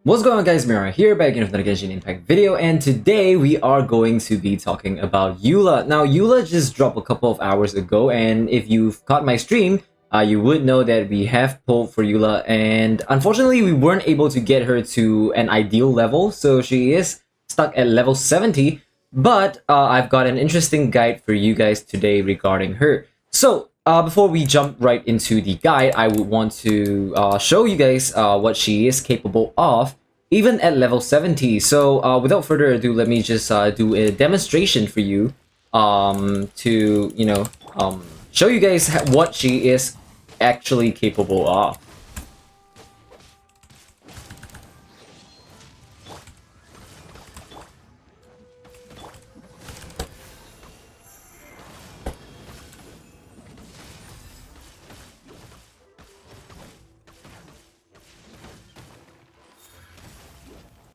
What's going on, guys? Mira here, back in with another Genshin Impact video, and today we are going to be talking about Eula. Now, Eula just dropped a couple of hours ago, and if you've caught my stream, you would know that we have pulled for Eula, and unfortunately we weren't able to get her to an ideal level, so she is stuck at level 70, but I've got an interesting guide for you guys today regarding her. So, before we jump right into the guide, I would want to show you guys what she is capable of, even at level 70. So without further ado, let me just do a demonstration for you to, show you guys what she is actually capable of.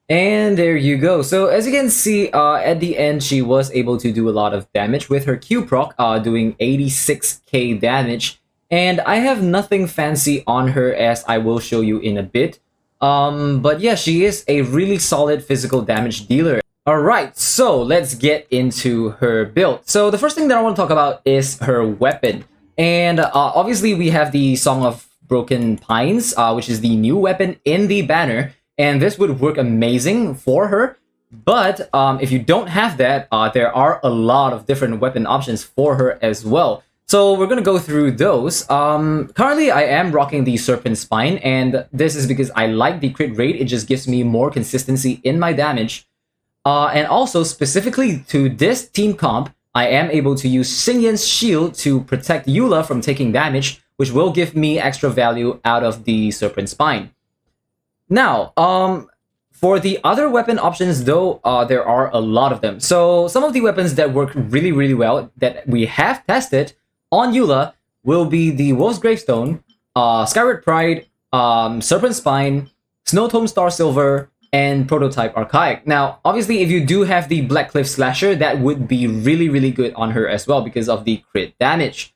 And there you go. So as you can see, at the end, she was able to do a lot of damage with her Q proc, doing 86k damage. And I have nothing fancy on her, as I will show you in a bit. But yeah, she is a really solid physical damage dealer. Alright, so let's get into her build. So the first thing that I want to talk about is her weapon. And obviously we have the Song of Broken Pines, which is the new weapon in the banner. And this would work amazing for her. But if you don't have that, there are a lot of different weapon options for her as well. So we're going to go through those. Currently, I am rocking the Serpent Spine. And this is because I like the crit rate. It just gives me more consistency in my damage. And also, specifically to this team comp, I am able to use Xingyan's shield to protect Eula from taking damage, which will give me extra value out of the Serpent Spine. Now, for the other weapon options, though, there are a lot of them. So some of the weapons that work really well that we have tested on Eula will be the Wolf's Gravestone, Skyward Pride, Serpent Spine, Snowtome Star Silver, and Prototype Archaic. Now, obviously, if you do have the Black Cliff Slasher, that would be really good on her as well because of the crit damage.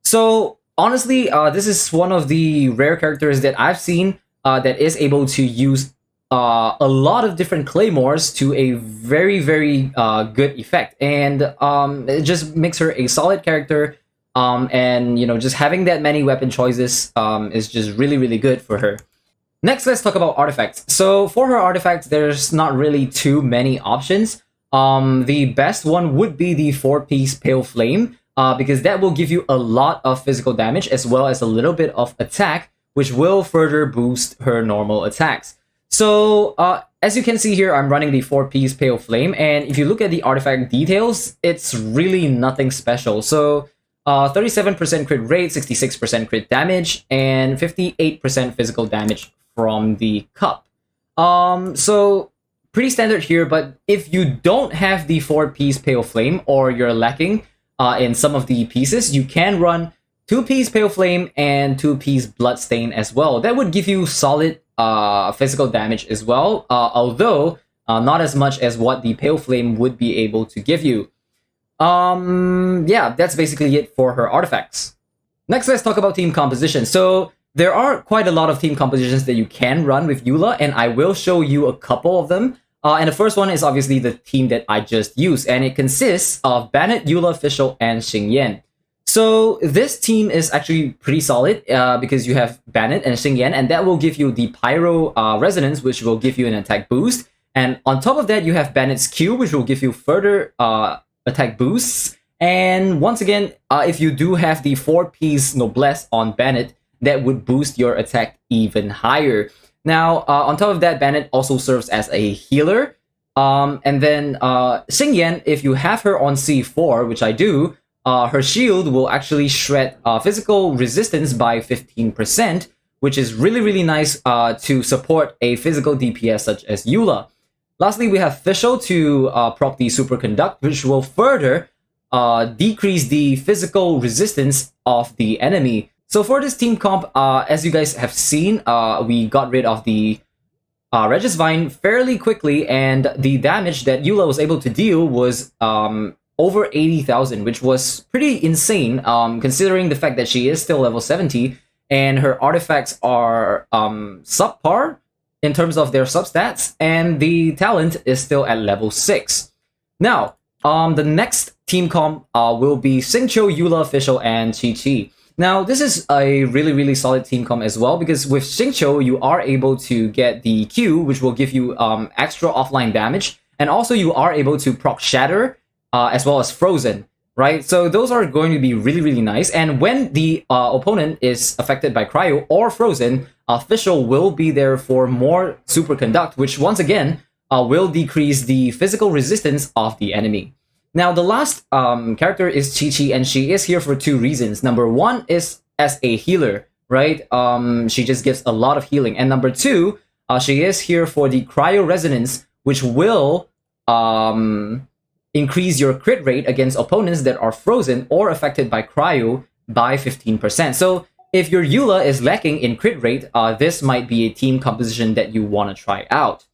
So, honestly, this is one of the rare characters that I've seen that is able to use a lot of different claymores to a very good effect, and it just makes her a solid character. And just having that many weapon choices is just really good for her. Next, let's talk about artifacts. So for her artifacts, there's not really too many options. The best one would be the 4-piece Pale Flame, because that will give you a lot of physical damage as well as a little bit of attack, which will further boost her normal attacks. So, as you can see here, I'm running the 4-piece Pale Flame, and if you look at the artifact details, it's really nothing special. So, 37% crit rate, 66% crit damage, and 58% physical damage from the cup. So, pretty standard here, but if you don't have the 4-piece Pale Flame, or you're lacking in some of the pieces, you can run 2-piece Pale Flame and 2-piece Bloodstain as well. That would give you solid physical damage as well, although not as much as what the Pale Flame would be able to give you. Yeah, that's basically it for her artifacts. Next, let's talk about team composition. So there are quite a lot of team compositions that you can run with Eula, and I will show you a couple of them. And the first one is obviously the team that I just used, and it consists of Bennett, Eula, Fischl, and Xingyan. So this team is actually pretty solid because you have Bennett and Xingyan, and that will give you the Pyro Resonance, which will give you an attack boost. And on top of that, you have Bennett's Q, which will give you further attack boosts. And once again, if you do have the 4-piece Noblesse on Bennett, that would boost your attack even higher. Now, on top of that, Bennett also serves as a healer. And then Xingyan, if you have her on C4, which I do, her shield will actually shred physical resistance by 15%, which is really nice to support a physical DPS such as Eula. Lastly, we have Fischl to proc the Superconduct, which will further decrease the physical resistance of the enemy. So for this team comp, as you guys have seen, we got rid of the Regis Vine fairly quickly, and the damage that Eula was able to deal was over 80,000, which was pretty insane, considering the fact that she is still level 70, and her artifacts are subpar. in terms of their substats, and the talent is still at level 6. Now, the next team comp will be Xingqiu, Eula, Official, and Chi. Now, this is a really, really solid team comp as well, because with Xingqiu, you are able to get the Q, which will give you extra offline damage, and also you are able to proc Shatter, as well as Frozen, right? So those are going to be really, really nice, and when the opponent is affected by Cryo or Frozen, Official will be there for more Superconduct, which once again will decrease the physical resistance of the enemy. Now, the last character is Chi, and she is here for 2 reasons. Number 1 is as a healer, right? She just gives a lot of healing. And number 2, she is here for the Cryo Resonance, which will increase your crit rate against opponents that are frozen or affected by Cryo by 15%. So if your Eula is lacking in crit rate, this might be a team composition that you want to try out.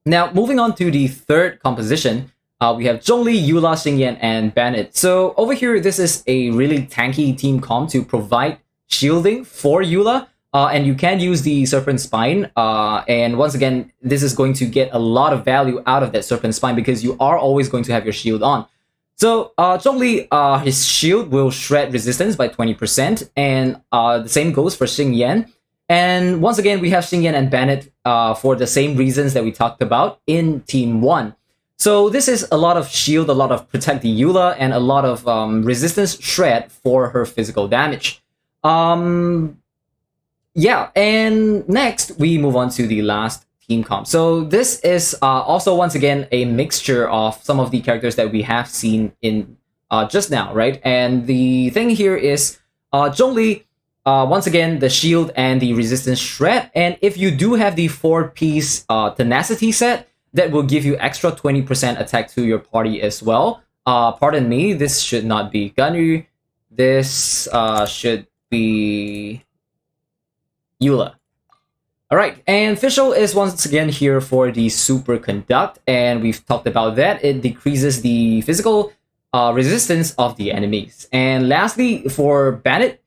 Now, moving on to the third composition, we have Zhongli, Eula, Xingyan, and Bennett. So over here, this is a really tanky team comp to provide shielding for Eula, and you can use the Serpent Spine. And once again, this is going to get a lot of value out of that Serpent Spine because you are always going to have your shield on. So Zhongli, his shield will shred resistance by 20%, and the same goes for Xingyan. And once again, we have Xingyan and Bennett for the same reasons that we talked about in Team 1. So this is a lot of shield, a lot of protect the Eula, and a lot of resistance shred for her physical damage. Yeah, and next we move on to the last team comp. So this is also once again a mixture of some of the characters that we have seen in just now, right? And the thing here is Zhongli, once again, the shield and the resistance shred. And if you do have the 4-piece tenacity set, that will give you extra 20% attack to your party as well. Pardon me, this should not be Ganyu. This should be Eula. Alright, and Official is once again here for the Superconduct, and we've talked about that. It decreases the physical resistance of the enemies. And lastly, for Bennett,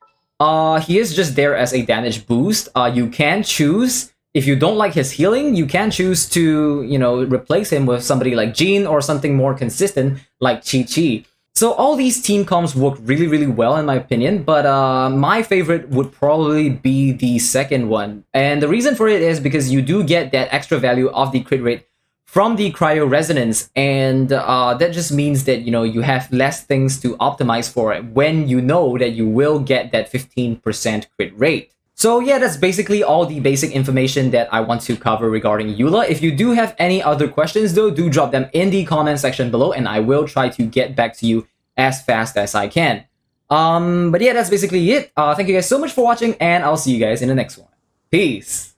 he is just there as a damage boost. You can choose, if you don't like his healing, you can choose to, replace him with somebody like Jean or something more consistent like Chi. So all these team comps work really, really well in my opinion, but my favorite would probably be the second one. And the reason for it is because you do get that extra value of the crit rate from the Cryo Resonance, and that just means that, you have less things to optimize for it when you know that you will get that 15% crit rate. So yeah, that's basically all the basic information that I want to cover regarding Eula. If you do have any other questions though, do drop them in the comment section below and I will try to get back to you as fast as I can. But yeah, that's basically it. Thank you guys so much for watching and I'll see you guys in the next one. Peace!